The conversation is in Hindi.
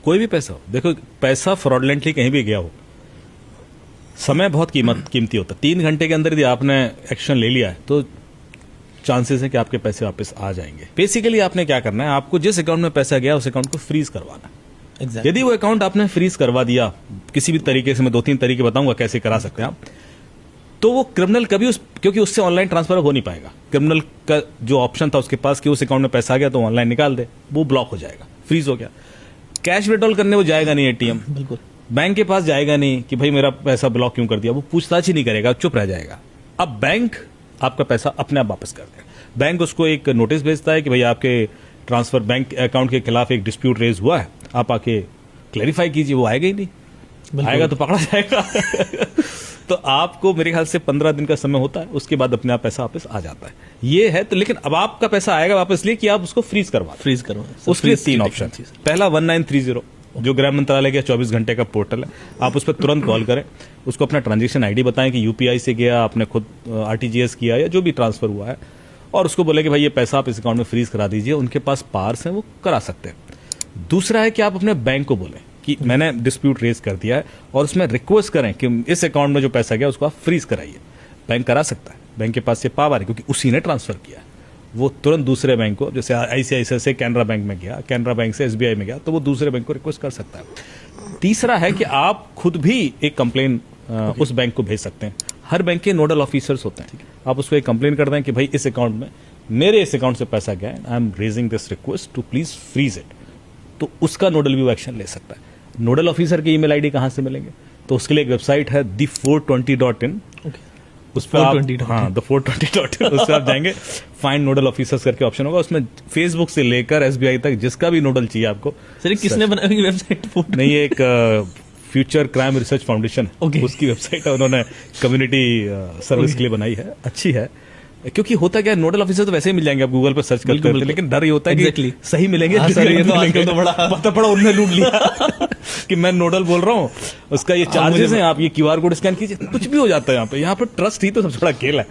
कोई भी पैसा हो, देखो पैसा फ्रॉडलेंटली कहीं भी गया हो, समय बहुत कीमती होता है। 3 घंटे के अंदर यदि आपने एक्शन ले लिया है तो चांसेस है कि आपके पैसे वापस आ जाएंगे। बेसिकली आपने क्या करना है, आपको जिस अकाउंट में पैसा गया उस अकाउंट को फ्रीज करवाना है। Exactly. यदि वो अकाउंट आपने फ्रीज करवा दिया किसी भी तरीके से, मैं 2-3 तरीके बताऊंगा कैसे करा सकते हैं आप, तो वो क्रिमिनल कभी क्योंकि उससे ऑनलाइन ट्रांसफर हो नहीं पाएगा। क्रिमिनल का जो ऑप्शन था उसके पास कि उस अकाउंट में पैसा आ गया तो ऑनलाइन निकाल दे, वो ब्लॉक हो जाएगा, फ्रीज हो गया। कैश विड्रॉल करने वो जाएगा नहीं एटीएम, बिल्कुल बैंक के पास जाएगा नहीं कि भाई मेरा पैसा ब्लॉक क्यों कर दिया, वो पूछताछ ही नहीं करेगा, चुप रह जाएगा। अब बैंक आपका पैसा अपने आप वापस कर देगा। बैंक उसको एक नोटिस भेजता है कि भाई आपके ट्रांसफर बैंक अकाउंट के खिलाफ एक डिस्प्यूट रेज हुआ है, आप आके क्लैरिफाई कीजिए। वो आएगा ही नहीं, आएगा तो पकड़ा जाएगा। तो आपको मेरे ख्याल से 15 दिन का समय होता है, उसके बाद अपने आप पैसा वापस आ जाता है। ये है तो, लेकिन अब आपका पैसा आएगा वापस लिए कि आप उसको फ्रीज करवा, उसके लिए 3 ऑप्शन। पहला 1930 जो गृह मंत्रालय का 24 घंटे का पोर्टल है, आप उस पर तुरंत कॉल करें, उसको अपना ट्रांजैक्शन आईडी बताएं कि यूपीआई से गया, आपने खुद आरटीजीएस किया या जो भी ट्रांसफर हुआ है, और उसको बोले कि भाई ये पैसा आप इस अकाउंट में फ्रीज करा दीजिए। उनके पास पावर्स हैं, वो करा सकते हैं। दूसरा है कि आप अपने बैंक को बोलें कि मैंने डिस्प्यूट रेज कर दिया है, और उसमें रिक्वेस्ट करें कि इस अकाउंट में जो पैसा गया उसको आप फ्रीज कराइए। बैंक करा सकता है, बैंक के पास ये पावर है क्योंकि उसी ने ट्रांसफर किया है। वो तुरंत दूसरे बैंक को, जैसे आईसीआईसीआई से कैनरा बैंक में गया, कैनरा बैंक से एसबीआई में गया, तो वो दूसरे बैंक को रिक्वेस्ट कर सकता है। तीसरा है कि आप खुद भी एक कंप्लेन उस बैंक को भेज सकते हैं। हर बैंक के नोडल ऑफिसर्स होते हैं, आप उसको एक कंप्लेन कर दें कि भाई इस अकाउंट में, मेरे इस अकाउंट से पैसा गया है, I am raising this request to please freeze it, तो उसका नोडल भी एक्शन ले सकता है। नोडल ऑफिसर की ईमेल आईडी कहां से मिलेंगे, तो उसके लिए एक वेबसाइट है the420.in, उस पर आप the420.in उस पर आप जाएंगे, फाइंड नोडल ऑफिसर्स करके ऑप्शन होगा, उसमें फेसबुक से लेकर एसबीआई तक जिसका भी नोडल चाहिए आपको। सर किसने बनाई वेबसाइट? नहीं, ये एक फ्यूचर क्राइम रिसर्च फाउंडेशन, उसकी वेबसाइट है, उन्होंने कम्युनिटी सर्विस के लिए बनाई है, अच्छी है। क्योंकि होता क्या है, नोडल ऑफिसर तो वैसे ही मिल जाएंगे, आप गूगल पर सर्च करते हैं, लेकिन डर ये होता है कि सही मिलेंगे, तो बड़ा पता पड़ा उन्होंने लूट लिया कि मैं नोडल बोल रहा हूँ, उसका ये चार्जेस हैं, आप ये क्यूआर कोड स्कैन कीजिए, कुछ भी हो जाता है। यहाँ पे ट्रस्ट ही तो सबसे बड़ा खेल है।